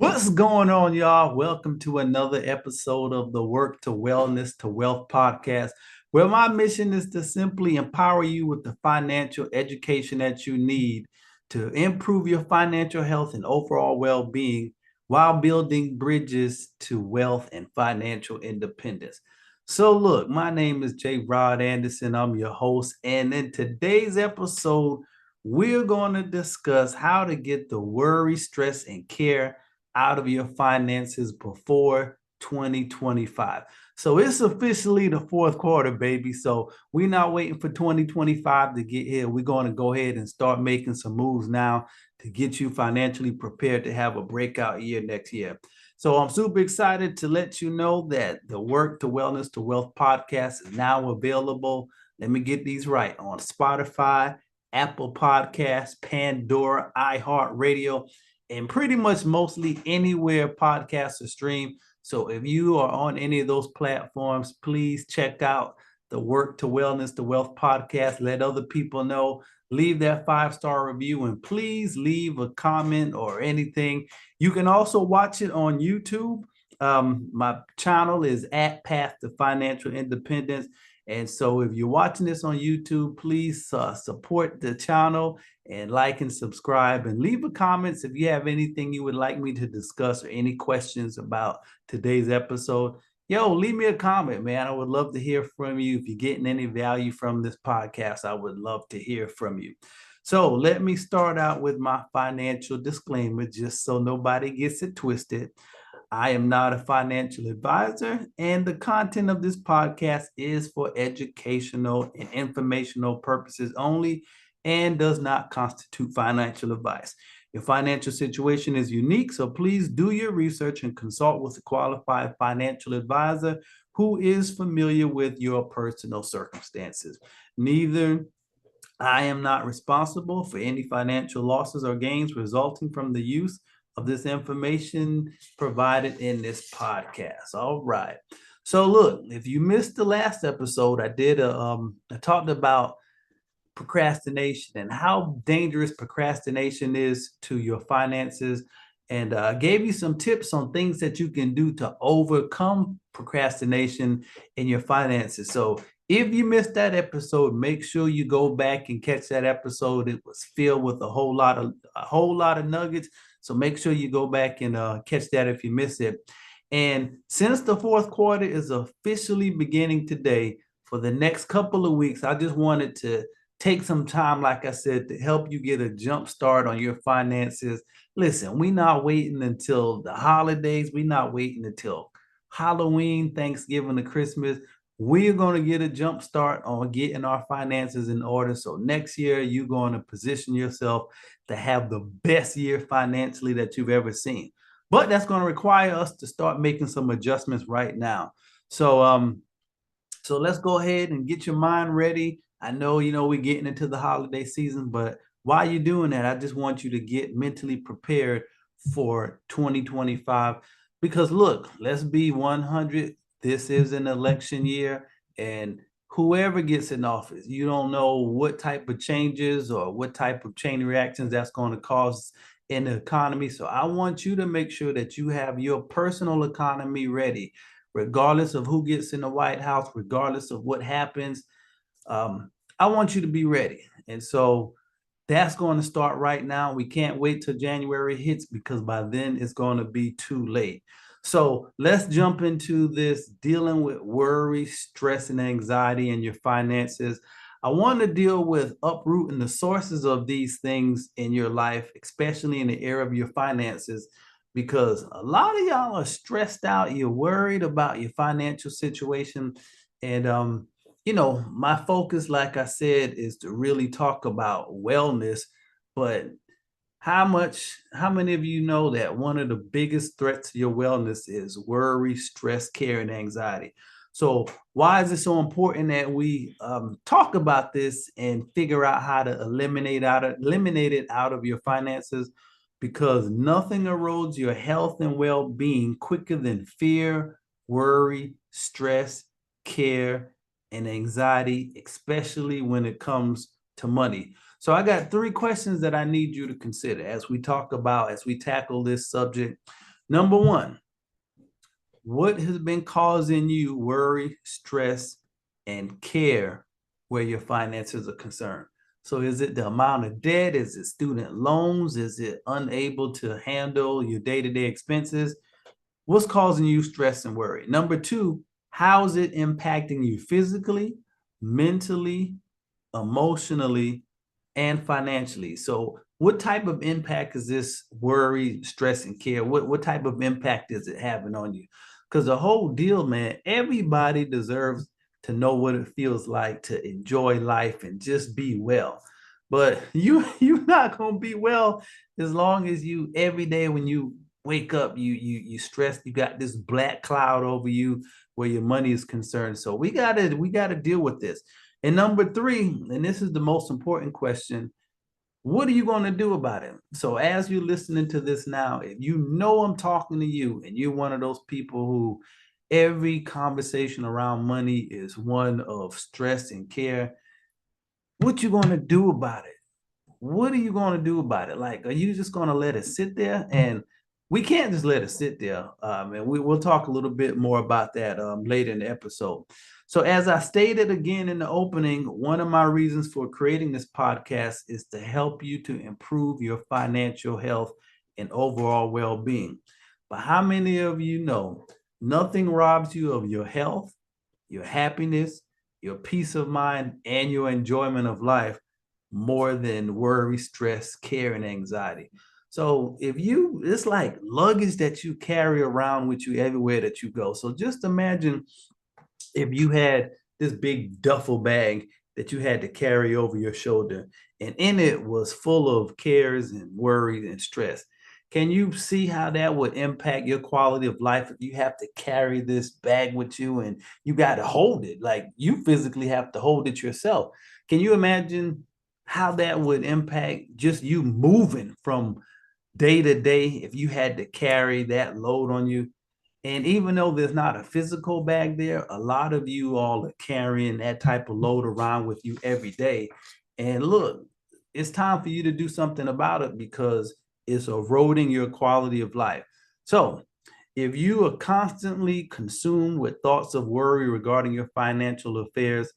What's going on, y'all? Welcome to another episode of the Work to Wellness to Wealth podcast, where my mission is to simply empower you with the financial education that you need to improve your financial health and overall well being while building bridges to wealth and financial independence. So, look, my name is Jarod Anderson. I'm your host. And in today's episode, we're going to discuss how to get the worry, stress, and care out of your finances before 2025. So it's officially the fourth quarter, baby. So we're not waiting for 2025 to get here. We're going to go ahead and start making some moves now to get you financially prepared to have a breakout year next year. So I'm super excited to let you know that the Work to Wellness to Wealth podcast is now available. Let me get these right on Spotify, Apple Podcasts, Pandora, iHeartRadio, and pretty much mostly anywhere podcasts are streamed. So if you are on any of those platforms, please check out the Work to Wellness to Wealth podcast. Let other people know. Leave that 5-star review and please leave a comment or anything. You can also watch it on YouTube. My channel is at Path to Financial Independence. And so if you're watching this on YouTube, please support the channel and like and subscribe and leave a comments if you have anything you would like me to discuss or any questions about today's episode. Yo, leave me a comment, man. I would love to hear from you. If you're getting any value from this podcast, I would love to hear from you. So let me start out with my financial disclaimer, just so nobody gets it twisted. I am not a financial advisor, and the content of this podcast is for educational and informational purposes only and does not constitute financial advice. Your financial situation is unique, so please do your research and consult with a qualified financial advisor who is familiar with your personal circumstances. Neither I am not responsible for any financial losses or gains resulting from the use of this information provided in this podcast. All right. So look, if you missed the last episode, I talked about procrastination and how dangerous procrastination is to your finances, and gave you some tips on things that you can do to overcome procrastination in your finances. So if you missed that episode, make sure you go back and catch that episode. It was filled with a whole lot of nuggets. So make sure you go back and catch that if you miss it. And since the fourth quarter is officially beginning today, for the next couple of weeks, I just wanted to take some time, like I said, to help you get a jump start on your finances. Listen, we're not waiting until the holidays. We're not waiting until Halloween, Thanksgiving, and Christmas. We're going to get a jump start on getting our finances in order. So next year, you're going to position yourself to have the best year financially that you've ever seen. But that's going to require us to start making some adjustments right now. So let's go ahead and get your mind ready. I know, we're getting into the holiday season, but while you're doing that, I just want you to get mentally prepared for 2025. Because look, let's be 100. This is an election year, and whoever gets in office, you don't know what type of changes or what type of chain reactions that's going to cause in the economy. So I want you to make sure that you have your personal economy ready, regardless of who gets in the White House, regardless of what happens. I want you to be ready. And so that's going to start right now. We can't wait till January hits because by then it's going to be too late. So let's jump into this dealing with worry, stress, and anxiety in your finances. I want to deal with uprooting the sources of these things in your life, especially in the area of your finances, because a lot of y'all are stressed out. You're worried about your financial situation. And my focus, like I said, is to really talk about wellness. But how many of you know that one of the biggest threats to your wellness is worry, stress, care, and anxiety? So why is it so important that we talk about this and figure out how to eliminate it out of your finances? Because nothing erodes your health and well-being quicker than fear, worry, stress, care, and anxiety, especially when it comes to money. So I got 3 questions that I need you to consider as we tackle this subject. Number one, what has been causing you worry, stress, and care where your finances are concerned? So is it the amount of debt? Is it student loans? Is it unable to handle your day-to-day expenses? What's causing you stress and worry? Number two, how is it impacting you physically, mentally, emotionally, and financially? So what type of impact is this worry, stress, and care? What type of impact is it having on you? Because the whole deal, man, everybody deserves to know what it feels like to enjoy life and just be well. But you're not gonna be well as long as you every day when you wake up, you stressed, you got this black cloud over you where your money is concerned. So we gotta deal with this. And number three, and this is the most important question, what are you going to do about it? So as you're listening to this now, if you know I'm talking to you and you're one of those people who every conversation around money is one of stress and care, what you going to do about it? What are you going to do about it? Like, are you just going to let it sit there? And we can't just let it sit there. And we'll talk a little bit more about that later in the episode. So, as I stated again in the opening, one of my reasons for creating this podcast is to help you to improve your financial health and overall well being. But how many of you know nothing robs you of your health, your happiness, your peace of mind, and your enjoyment of life more than worry, stress, care, and anxiety? So if you, it's like luggage that you carry around with you everywhere that you go. So just imagine if you had this big duffel bag that you had to carry over your shoulder, and in it was full of cares and worries and stress. Can you see how that would impact your quality of life if you have to carry this bag with you and you got to hold it? Like you physically have to hold it yourself. Can you imagine how that would impact just you moving from day to day if you had to carry that load on you? And even though there's not a physical bag there, a lot of you all are carrying that type of load around with you every day. And look, it's time for you to do something about it because it's eroding your quality of life. So, if you are constantly consumed with thoughts of worry regarding your financial affairs,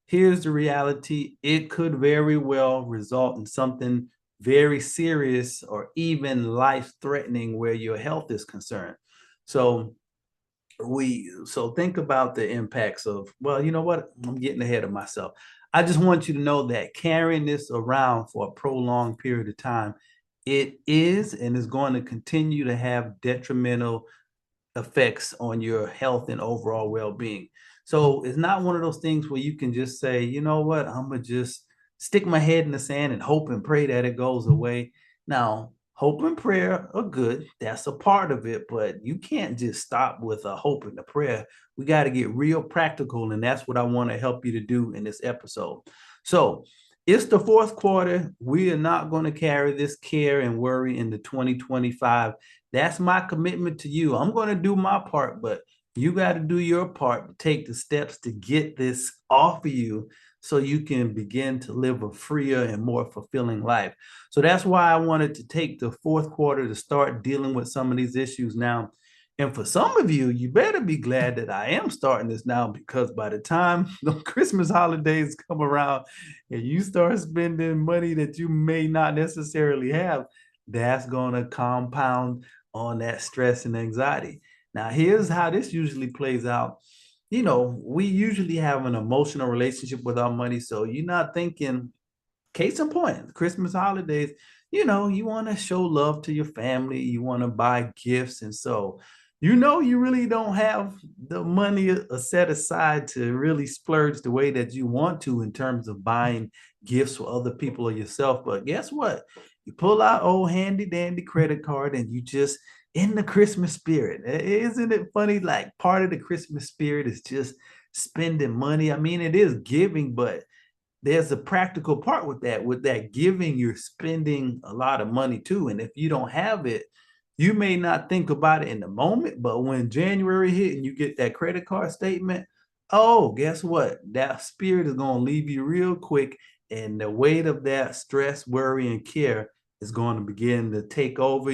here's the reality. It could very well result in something very serious or even life threatening where your health is concerned. So so think about the impacts of, well, you know what? I'm getting ahead of myself. I just want you to know that carrying this around for a prolonged period of time, it is and is going to continue to have detrimental effects on your health and overall well-being. So it's not one of those things where you can just say, you know what, I'm gonna just stick my head in the sand and hope and pray that it goes away. Now, hope and prayer are good. That's a part of it, but you can't just stop with a hope and a prayer. We got to get real practical, and that's what I want to help you to do in this episode. So it's the fourth quarter. We are not going to carry this care and worry into 2025. That's my commitment to you. I'm going to do my part, but you got to do your part to take the steps to get this off of you so you can begin to live a freer and more fulfilling life. So that's why I wanted to take the fourth quarter to start dealing with some of these issues now. And for some of you, you better be glad that I am starting this now, because by the time the Christmas holidays come around and you start spending money that you may not necessarily have, that's going to compound on that stress and anxiety. Now, here's how this usually plays out. You know, we usually have an emotional relationship with our money. So you're not thinking, case in point, Christmas holidays, you know, you want to show love to your family, you want to buy gifts. And so, you know, you really don't have the money set aside to really splurge the way that you want to in terms of buying gifts for other people or yourself. But guess what? You pull out old handy dandy credit card and you just in the Christmas spirit. Isn't it funny? Like part of the Christmas spirit is just spending money. I mean, it is giving, but there's a practical part with that. With that giving, you're spending a lot of money too. And if you don't have it, you may not think about it in the moment, but when January hit and you get that credit card statement, oh, guess what? That spirit is going to leave you real quick. And the weight of that stress, worry, and care is going to begin to take over.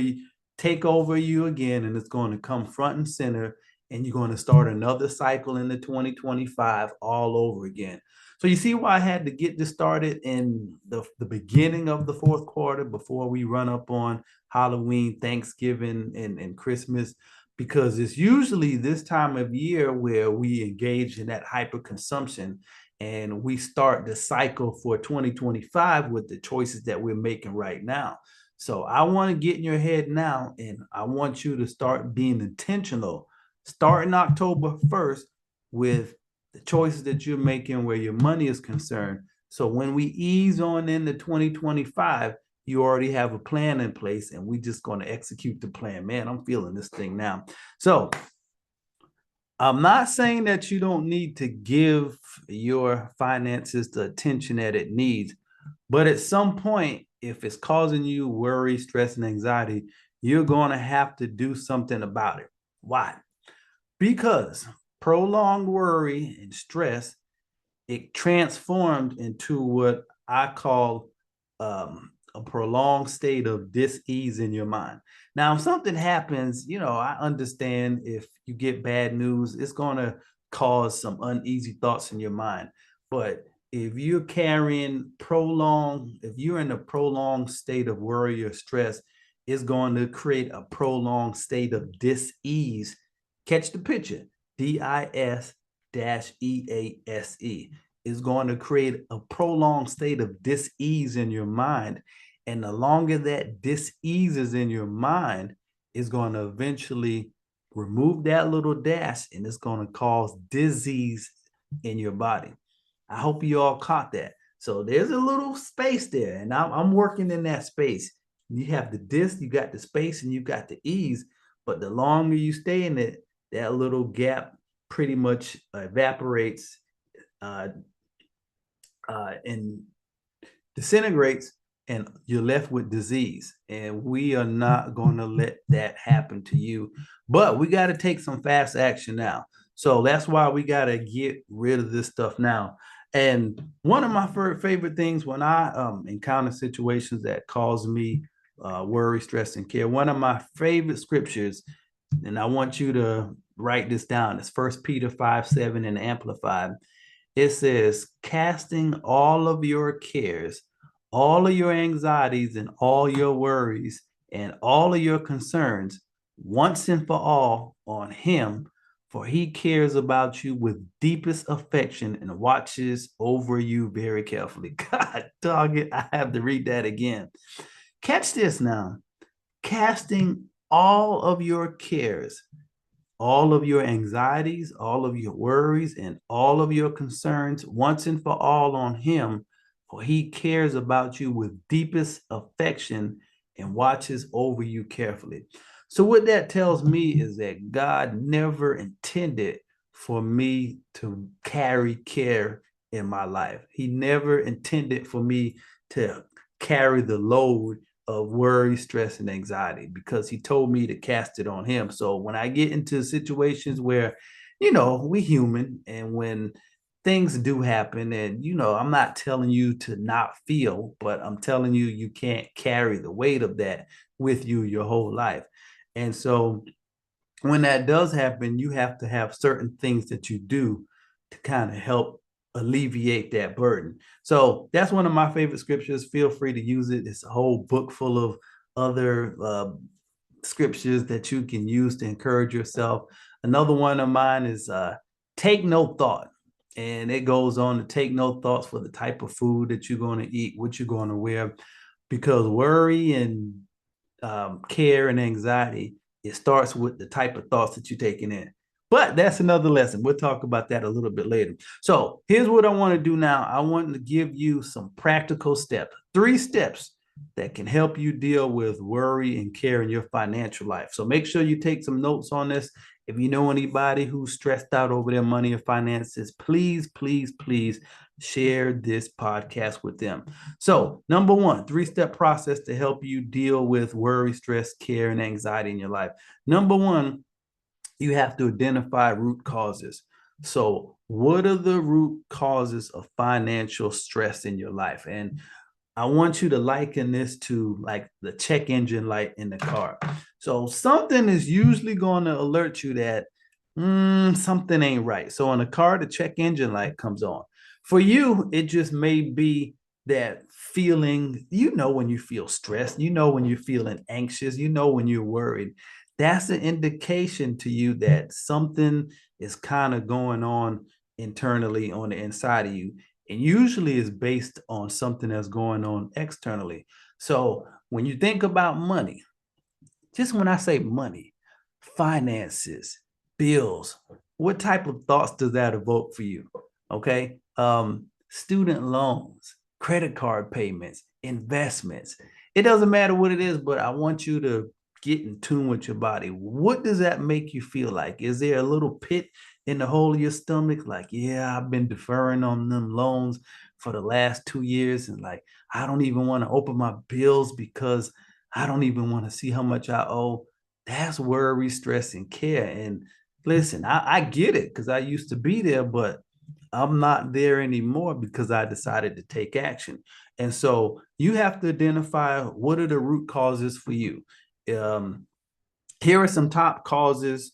take over you again, and it's going to come front and center, and you're going to start another cycle in the 2025 all over again. So you see why I had to get this started in the beginning of the fourth quarter before we run up on Halloween, Thanksgiving, and Christmas, because it's usually this time of year where we engage in that hyper consumption and we start the cycle for 2025 with the choices that we're making right now. So I want to get in your head now, and I want you to start being intentional starting October 1st with the choices that you're making where your money is concerned. So when we ease on into 2025, you already have a plan in place, and we just going to execute the plan. Man, I'm feeling this thing now. So I'm not saying that you don't need to give your finances the attention that it needs, but at some point, if it's causing you worry, stress, and anxiety, you're going to have to do something about it. Why? Because prolonged worry and stress, it transformed into what I call a prolonged state of dis-ease in your mind. Now, if something happens, I understand if you get bad news, it's going to cause some uneasy thoughts in your mind. But if you're if you're in a prolonged state of worry or stress, it's going to create a prolonged state of dis-ease. Catch the picture. DIS-EASE is going to create a prolonged state of dis-ease in your mind. And the longer that dis-ease is in your mind, is going to eventually remove that little dash, and it's going to cause disease in your body. I hope you all caught that. So there's a little space there, and I'm working in that space. You have the dis, you got the space, and you got the ease. But the longer you stay in it, that little gap pretty much evaporates and disintegrates, and you're left with disease. And we are not going to let that happen to you. But we got to take some fast action now. So that's why we got to get rid of this stuff now. And one of my favorite things when I encounter situations that cause me worry, stress, and care, one of my favorite scriptures, and I want you to write this down, it's 1 Peter 5:7 in the Amplified. It says, casting all of your cares, all of your anxieties, and all your worries, and all of your concerns, once and for all on him, for he cares about you with deepest affection and watches over you very carefully. God dog it, I have to read that again. Catch this now. Casting all of your cares, all of your anxieties, all of your worries, and all of your concerns once and for all on him, for he cares about you with deepest affection and watches over you carefully. So what that tells me is that God never intended for me to carry care in my life. He never intended for me to carry the load of worry, stress, and anxiety, because he told me to cast it on him. So when I get into situations where, we human, and when things do happen, and, I'm not telling you to not feel, but I'm telling you, you can't carry the weight of that with you your whole life. And so when that does happen, you have to have certain things that you do to kind of help alleviate that burden. So that's one of my favorite scriptures. Feel free to use it. It's a whole book full of other scriptures that you can use to encourage yourself. Another one of mine is take no thought. And it goes on to take no thoughts for the type of food that you're going to eat, what you're going to wear, because worry and care and anxiety, it starts with the type of thoughts that you're taking in. But that's another lesson. We'll talk about that a little bit later. So here's what I want to do now. I want to give you some practical steps, 3 steps that can help you deal with worry and care in your financial life. So make sure you take some notes on this. If you know anybody who's stressed out over their money or finances, please, please, please share this podcast with them. So number 1, 3-step process to help you deal with worry, stress, care, and anxiety in your life. Number 1, you have to identify root causes. So what are the root causes of financial stress in your life? And I want you to liken this to like the check engine light in the car. So something is usually going to alert you that something ain't right. So on a car, the check engine light comes on. For you, it just may be that feeling, when you feel stressed, when you're feeling anxious, when you're worried. That's an indication to you that something is kind of going on internally on the inside of you. And usually is based on something that's going on externally. So when you think about money, just when I say money, finances, bills, what type of thoughts does that evoke for you? Okay. Student loans, credit card payments, investments. It doesn't matter what it is, but I want you to get in tune with your body. What does that make you feel like? Is there a little pit in the hole of your stomach? Like, yeah, I've been deferring on them loans for the last 2 years. And like, I don't even want to open my bills because I don't even want to see how much I owe. That's worry, stress, and care. And listen, I get it because I used to be there, but I'm not there anymore because I decided to take action. And so you have to identify what are the root causes for you. Um, Here are some top causes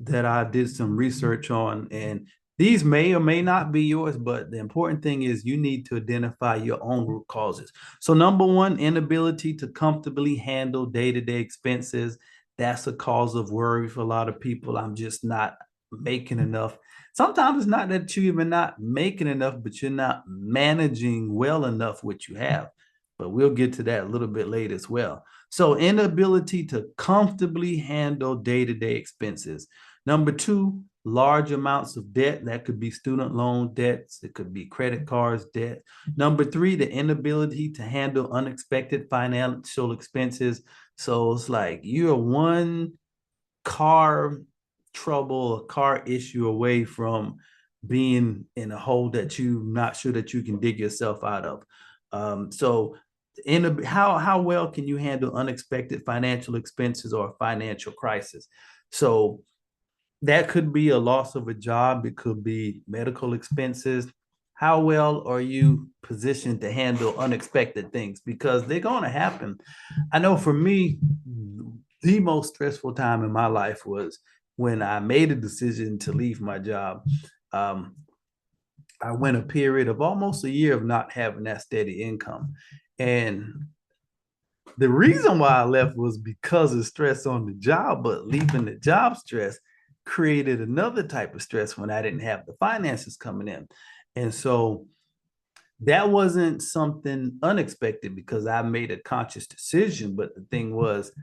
that I did some research on, and these may or may not be yours, but the important thing is you need to identify your own root causes. So, number one, inability to comfortably handle day to day expenses. That's a cause of worry for a lot of people. I'm just not making enough. Sometimes it's not that you're even not making enough, but you're not managing well enough what you have. But we'll get to that a little bit later as well. So, inability to comfortably handle day to day expenses. Number two, large amounts of debt. That could be student loan debts, it could be credit cards debt. Number three, the inability to handle unexpected financial expenses. So it's like you're one car trouble, a car issue away from being in a hole that you're not sure that you can dig yourself out of. So how well can you handle unexpected financial expenses or a financial crisis? So that could be a loss of a job. It could be medical expenses. How well are you positioned to handle unexpected things? Because they're going to happen. I know for me, the most stressful time in my life was when I made a decision to leave my job. Um, I went a period of almost a year of not having that steady income. And the reason why I left was because of stress on the job, but leaving the job stress created another type of stress when I didn't have the finances coming in. And so that wasn't something unexpected because I made a conscious decision. But the thing was,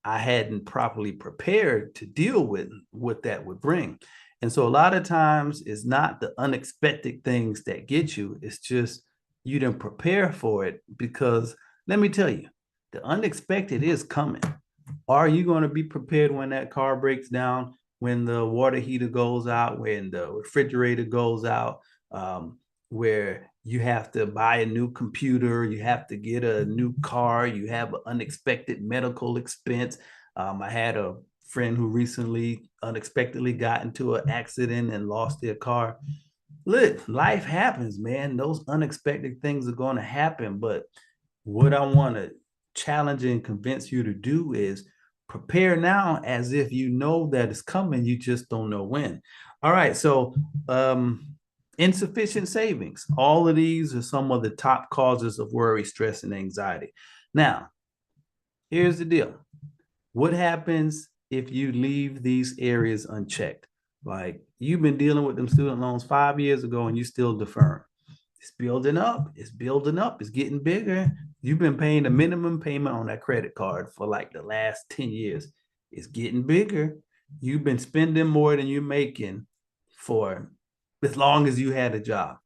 I hadn't properly prepared to deal with what that would bring. And so a lot of times it's not the unexpected things that get you, it's just you didn't prepare for it because let me tell you, the unexpected is coming. Are you going to be prepared when that car breaks down, when the water heater goes out, when the refrigerator goes out, where you have to buy a new computer, you have to get a new car, you have an unexpected medical expense. I had a friend who recently unexpectedly got into an accident and lost their car. Look, life happens, man. Those unexpected things are going to happen. But what I want to challenge and convince you to do is prepare now as if you know that it's coming. You just don't know when. All right. So, insufficient savings. All of these are some of the top causes of worry, stress, and anxiety. Now, here's the deal. What happens if you leave these areas unchecked? Like you've been dealing with them student loans 5 years ago and you still deferring. It's building up. It's building up. It's getting bigger. You've been paying the minimum payment on that credit card for like the last 10 years. It's getting bigger. You've been spending more than you're making for as long as you had a job.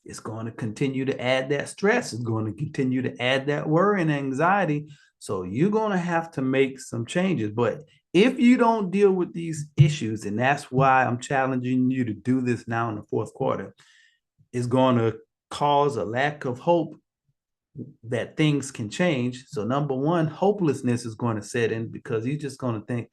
It's going to continue to add that stress. It's going to continue to add that worry and anxiety. So you're going to have to make some changes. But if you don't deal with these issues, and that's why I'm challenging you to do this now in the fourth quarter, it's going to cause a lack of hope that things can change. So number one, hopelessness is going to set in because you're just going to think,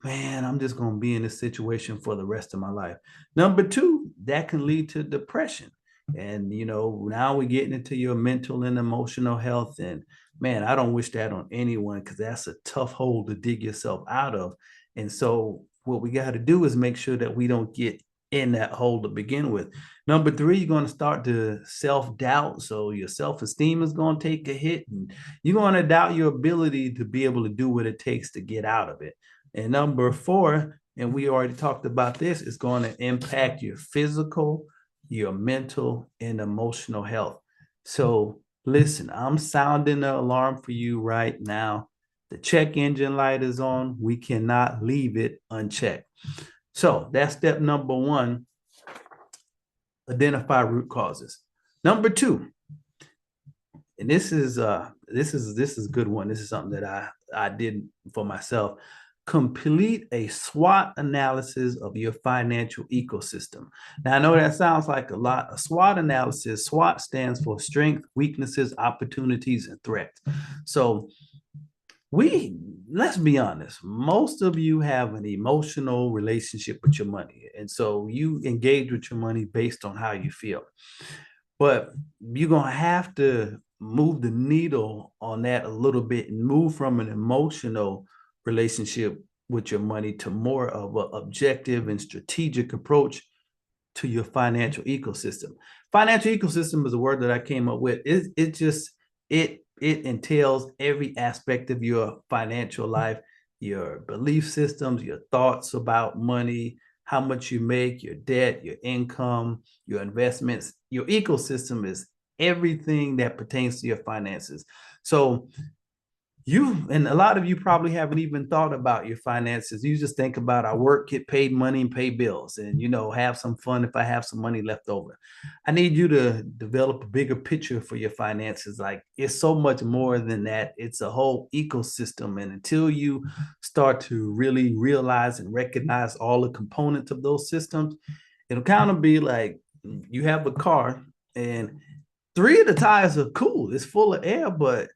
man, I'm just going to be in this situation for the rest of my life. Number two, that can lead to depression. And, now we're getting into your mental and emotional health. And man, I don't wish that on anyone because that's a tough hole to dig yourself out of. And so what we got to do is make sure that we don't get in that hole to begin with. Number three, you're going to start to self-doubt. So your self-esteem is going to take a hit, and you're going to doubt your ability to be able to do what it takes to get out of it. And number four, and we already talked about this, is going to impact your physical, your mental, and emotional health. So listen, I'm sounding the alarm for you right now. The check engine light is on. We cannot leave it unchecked. So that's step number one, identify root causes. Number two, and this is a good one. This is something that I did for myself. Complete a SWOT analysis of your financial ecosystem. Now I know that sounds like a lot. A SWOT analysis, SWOT stands for strength, weaknesses, opportunities, and threats. So let's be honest, most of you have an emotional relationship with your money. And so you engage with your money based on how you feel. But you're going to have to move the needle on that a little bit and move from an emotional relationship with your money to more of an objective and strategic approach to your financial ecosystem. Financial ecosystem is a word that I came up with. It entails every aspect of your financial life, your belief systems, your thoughts about money, how much you make, your debt, your income, your investments. Your ecosystem is everything that pertains to your finances. So and a lot of you probably haven't even thought about your finances. You just think about, I work, get paid money, and pay bills, and have some fun if I have some money left over. I need you to develop a bigger picture for your finances. Like, it's so much more than that. It's a whole ecosystem, and until you start to really realize and recognize all the components of those systems, it'll kind of be like you have a car and three of the tires are cool, it's full of air, but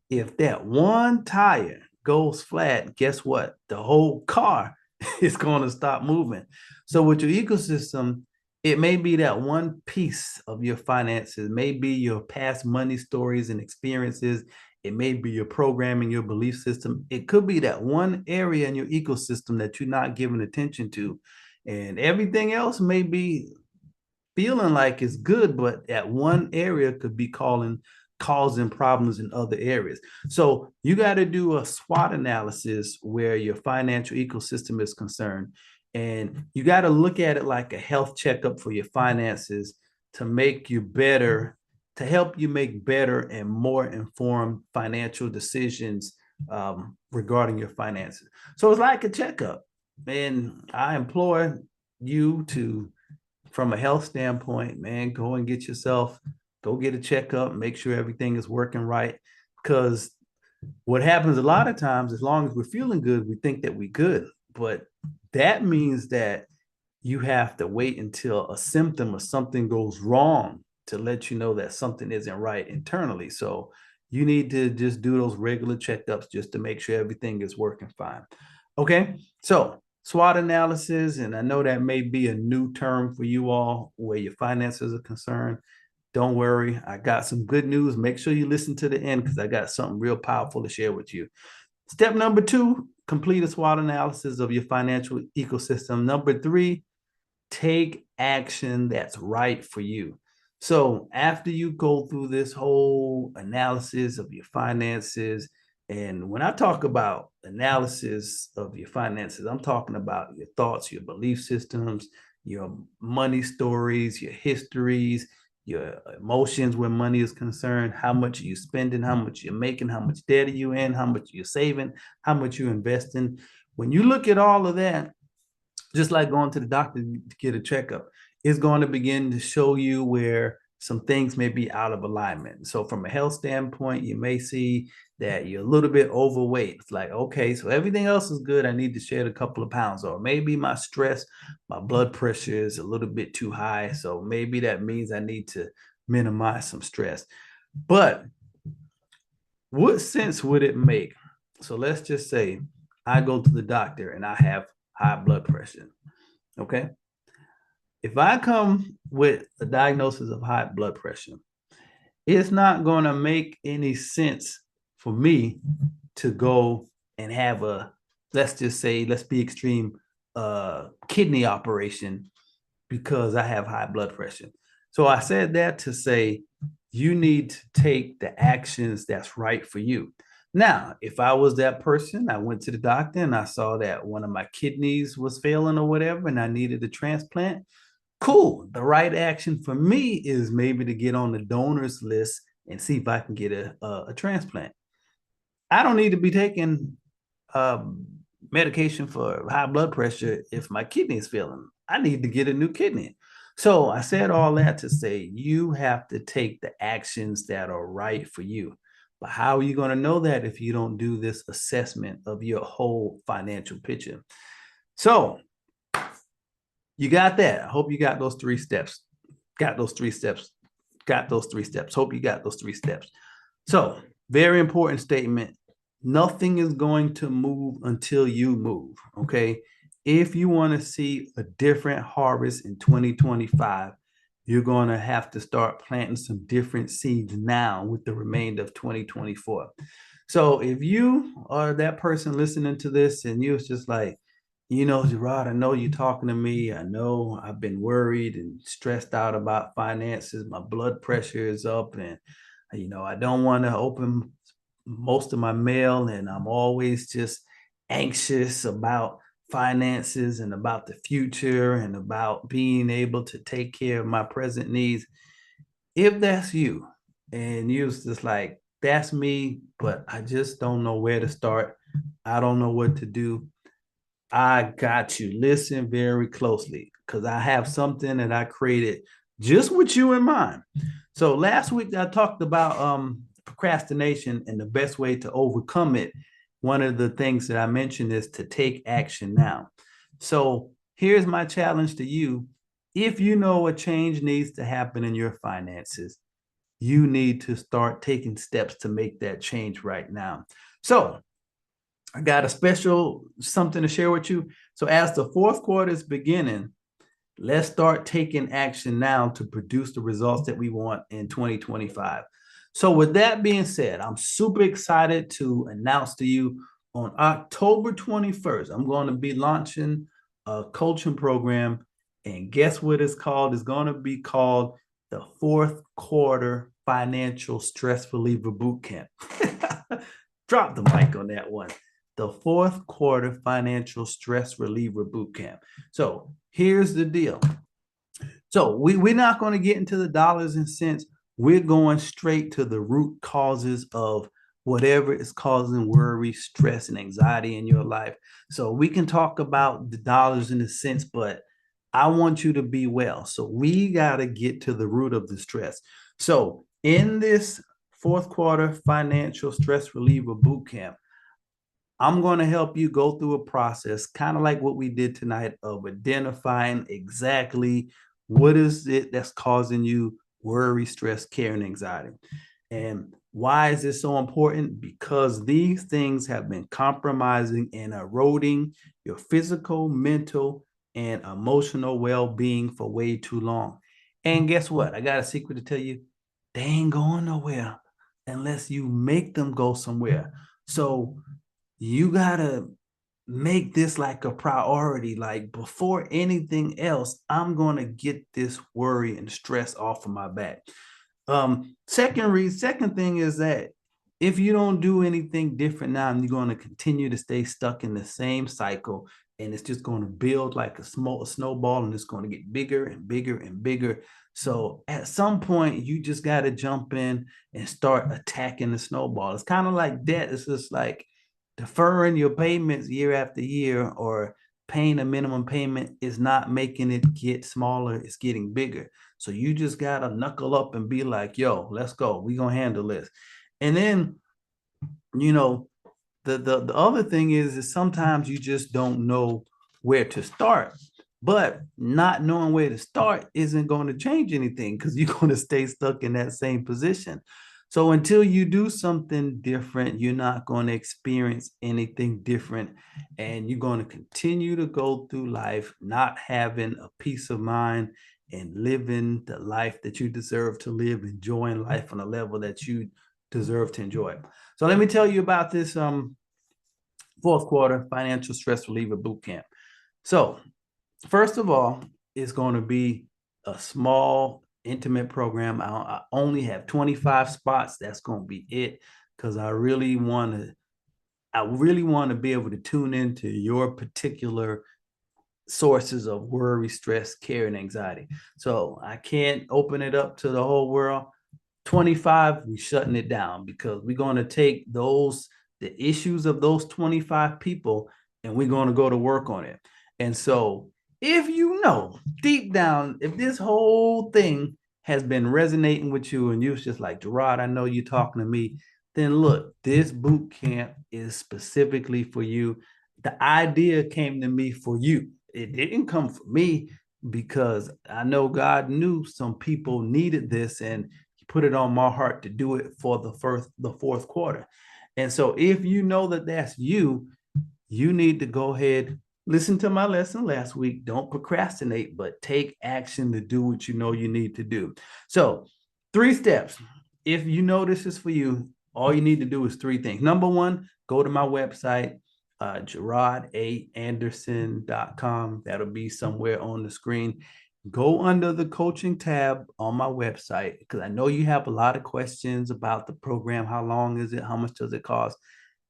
if that one tire goes flat, guess what? The whole car is going to stop moving. So with your ecosystem, it may be that one piece of your finances, may be your past money stories and experiences. It may be your programming, your belief system. It could be that one area in your ecosystem that you're not giving attention to. And everything else may be feeling like it's good, but that one area could be causing problems in other areas. So you got to do a SWOT analysis where your financial ecosystem is concerned. And you got to look at it like a health checkup for your finances to make you better, to help you make better and more informed financial decisions regarding your finances. So it's like a checkup. And I implore you to, from a health standpoint, man, go get a checkup, make sure everything is working right. Because what happens a lot of times, as long as we're feeling good, we think that we're good. But that means that you have to wait until a symptom or something goes wrong to let you know that something isn't right internally. So you need to just do those regular checkups just to make sure everything is working fine. Okay, so SWOT analysis, and I know that may be a new term for you all where your finances are concerned. Don't worry, I got some good news. Make sure you listen to the end because I got something real powerful to share with you. Step number two, complete a SWOT analysis of your financial ecosystem. Number three, take action that's right for you. So after you go through this whole analysis of your finances, and when I talk about analysis of your finances, I'm talking about your thoughts, your belief systems, your money stories, your histories, your emotions when money is concerned, how much are you spending, how much you're making, how much debt are you in, how much you're saving, how much you're investing. When you look at all of that, just like going to the doctor to get a checkup, it's going to begin to show you where some things may be out of alignment. So from a health standpoint, you may see that you're a little bit overweight. It's like, okay, so everything else is good. I need to shed a couple of pounds. Or maybe my stress, my blood pressure is a little bit too high. So maybe that means I need to minimize some stress. But what sense would it make? So let's just say I go to the doctor and I have high blood pressure. Okay. If I come with a diagnosis of high blood pressure, it's not going to make any sense for me to go and have a, let's just say, let's be extreme, kidney operation because I have high blood pressure. So I said that to say you need to take the actions that's right for you. Now, if I was that person, I went to the doctor and I saw that one of my kidneys was failing or whatever, and I needed a transplant. Cool. The right action for me is maybe to get on the donors list and see if I can get a transplant. I don't need to be taking um, medication for high blood pressure if my kidney is failing. I need to get a new kidney. So I said all that to say you have to take the actions that are right for you. But how are you going to know that if you don't do this assessment of your whole financial picture? So you got that. I hope you got those 3 steps. Got those 3 steps. Got those 3 steps. Hope you got those 3 steps. So, very important statement. Nothing is going to move until you move. Okay. If you want to see a different harvest in 2025, you're going to have to start planting some different seeds now with the remainder of 2024. So, if you are that person listening to this and you're just like, Jarod, I know you're talking to me. I know I've been worried and stressed out about finances. My blood pressure is up, and I don't want to open most of my mail, and I'm always just anxious about finances and about the future and about being able to take care of my present needs. If that's you, and you're just like, that's me, but I just don't know where to start. I don't know what to do. I got you. Listen very closely because I have something that I created just with you in mind. So last week I talked about procrastination and the best way to overcome it. One of the things that I mentioned is to take action now. So here's my challenge to you. If you know a change needs to happen in your finances, you need to start taking steps to make that change right now. So I got a special something to share with you. So as the fourth quarter is beginning, let's start taking action now to produce the results that we want in 2025. So with that being said, I'm super excited to announce to you on October 21st, I'm going to be launching a coaching program. And guess what it's called? It's going to be called the Fourth Quarter Financial Stress Reliever Boot Camp. Drop the mic on that one. The Fourth Quarter Financial Stress Reliever Boot Camp. So here's the deal. So we're not going to get into the dollars and cents. We're going straight to the root causes of whatever is causing worry, stress, and anxiety in your life. So we can talk about the dollars and the cents, but I want you to be well. So we got to get to the root of the stress. So in this fourth quarter financial stress reliever boot camp, I'm going to help you go through a process, kind of like what we did tonight, of identifying exactly what is it that's causing you worry, stress, care, and anxiety. And why is this so important? Because these things have been compromising and eroding your physical, mental, and emotional well-being for way too long. And guess what? I got a secret to tell you. They ain't going nowhere unless you make them go somewhere. So you gotta make this like a priority. Like before anything else, I'm gonna get this worry and stress off of my back. Second thing is that if you don't do anything different now, you're going to continue to stay stuck in the same cycle, and it's just going to build like a snowball, and it's going to get bigger and bigger and bigger. So at some point, you just got to jump in and start attacking the snowball. It's kind of like debt. It's just like deferring your payments year after year, or paying a minimum payment is not making it get smaller. It's getting bigger. So you just got to knuckle up and be like, yo, let's go. We're going to handle this. And then, you know, the other thing is sometimes you just don't know where to start. But not knowing where to start isn't going to change anything because you're going to stay stuck in that same position. So until you do something different, you're not going to experience anything different. And you're going to continue to go through life not having a peace of mind and living the life that you deserve to live, enjoying life on a level that you deserve to enjoy. So let me tell you about this fourth quarter financial stress reliever boot camp. So first of all, it's going to be a small, intimate program. I only have 25 spots. That's going to be it because I really want to be able to tune into your particular sources of worry, stress, care, and anxiety. So I can't open it up to the whole world. 25, we're shutting it down because we're going to take the issues of those 25 people, and we're going to go to work on it. And so, if you know deep down, if this whole thing has been resonating with you and you're just like, Jarod, I know you're talking to me, then look, this boot camp is specifically for you. The idea came to me for you. It didn't come from me because I know God knew some people needed this, and put it on my heart to do it for the fourth quarter. And so if you know that that's you, you need to go ahead, listen to my lesson last week. Don't procrastinate, but take action to do what you know you need to do. So 3 steps. If you know this is for you, all you need to do is 3 things. Number 1, go to my website, JarodAnderson.com. That'll be somewhere on the screen. Go under the coaching tab on my website because I know you have a lot of questions about the program. How long is it? How much does it cost?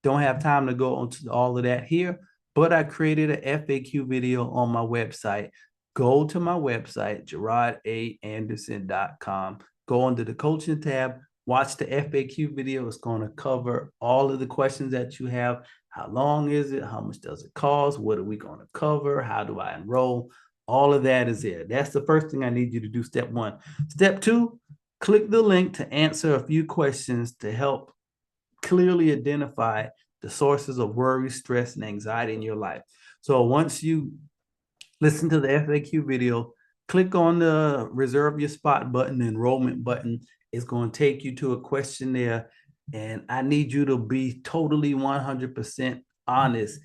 Don't have time to go into all of that here, but I created an FAQ video on my website. Go to my website, JarodAnderson.com. Go under the coaching tab, watch the FAQ video. It's going to cover all of the questions that you have. How long is it? How much does it cost? What are we going to cover? How do I enroll? All of that is there. That's the first thing I need you to do, step 1. Step 2, click the link to answer a few questions to help clearly identify the sources of worry, stress, and anxiety in your life. So once you listen to the FAQ video, click on the reserve your spot button, the enrollment button. It's going to take you to a questionnaire, and I need you to be totally 100% honest.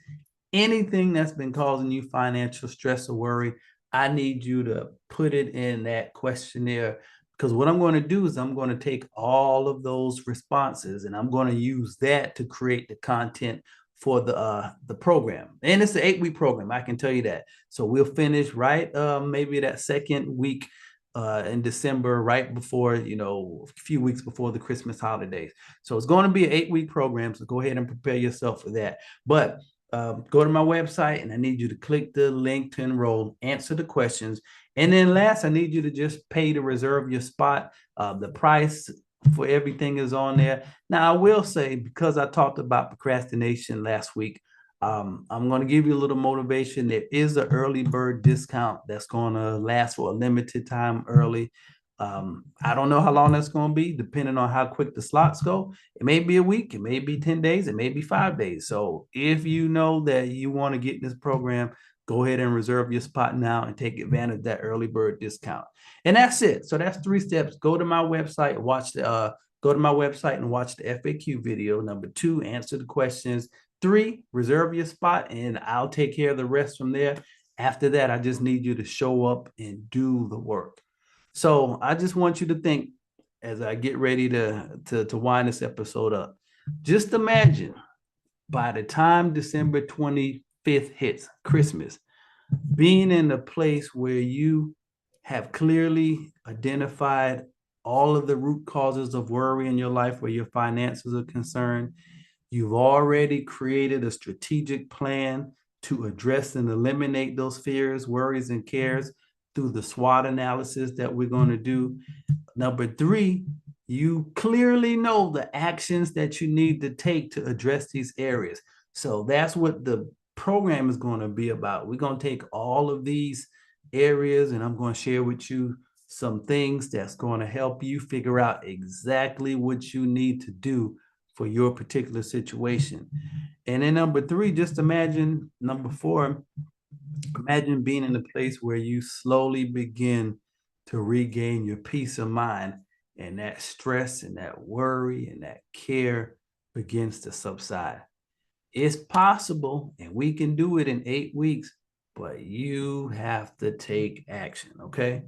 Anything that's been causing you financial stress or worry, I need you to put it in that questionnaire, because what I'm going to do is I'm going to take all of those responses and I'm going to use that to create the content for the program. And it's an 8-week program, I can tell you that. So we'll finish right maybe that second week in December, right before, a few weeks before the Christmas holidays. So it's going to be an 8-week program. So go ahead and prepare yourself for that. But go to my website and I need you to click the link to enroll, answer the questions. And then last, I need you to just pay to reserve your spot. The price for everything is on there. Now, I will say, because I talked about procrastination last week, I'm going to give you a little motivation. There is an early bird discount that's going to last for a limited time early. I don't know how long that's going to be, depending on how quick the slots go. It may be a week, it may be 10 days, it may be 5 days. So if you know that you want to get in this program, go ahead and reserve your spot now and take advantage of that early bird discount. And that's it. So that's 3 steps. Go to my website, go to my website and watch the FAQ video. Number 2, answer the questions. 3, reserve your spot, and I'll take care of the rest from there. After that, I just need you to show up and do the work. So I just want you to think, as I get ready to wind this episode up, just imagine by the time December 25th hits, Christmas, being in a place where you have clearly identified all of the root causes of worry in your life, where your finances are concerned. You've already created a strategic plan to address and eliminate those fears, worries, and cares through the SWOT analysis that we're going to do. Number 3, you clearly know the actions that you need to take to address these areas. So that's what the program is going to be about. We're going to take all of these areas and I'm going to share with you some things that's going to help you figure out exactly what you need to do for your particular situation. And then number 3, just imagine, number 4, imagine being in a place where you slowly begin to regain your peace of mind and that stress and that worry and that care begins to subside. It's possible, and we can do it in 8 weeks, but you have to take action, okay?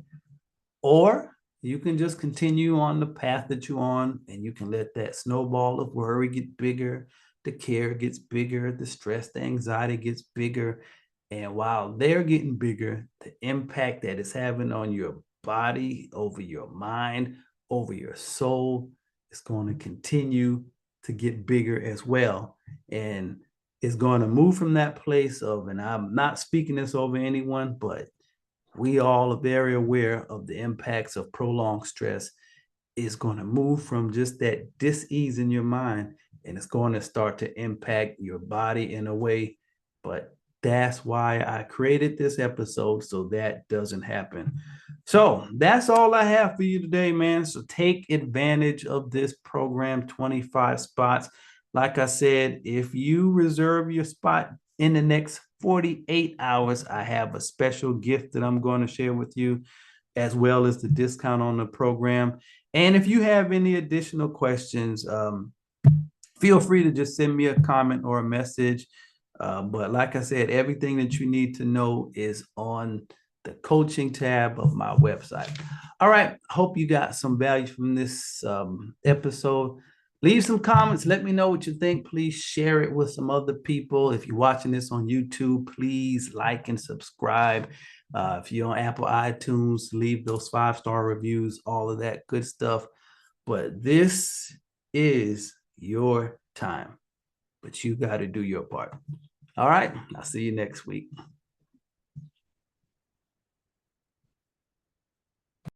Or you can just continue on the path that you're on, and you can let that snowball of worry get bigger, the care gets bigger, the stress, the anxiety gets bigger. And while they're getting bigger, the impact that it's having on your body, over your mind, over your soul, is going to continue to get bigger as well. And it's going to move from that place of, and I'm not speaking this over anyone, but we all are very aware of the impacts of prolonged stress. Is going to move from just that dis-ease in your mind, and it's going to start to impact your body in a way. But that's why I created this episode, so that doesn't happen. So that's all I have for you today, man. So take advantage of this program, 25 spots. Like I said, if you reserve your spot in the next 48 hours, I have a special gift that I'm going to share with you, as well as the discount on the program. And if you have any additional questions, feel free to just send me a comment or a message. But like I said, everything that you need to know is on the coaching tab of my website. All right. Hope you got some value from this episode. Leave some comments. Let me know what you think. Please share it with some other people. If you're watching this on YouTube, please like and subscribe. If you're on Apple iTunes, leave those 5-star reviews, all of that good stuff. But this is your time, but you got to do your part. All right. I'll see you next week.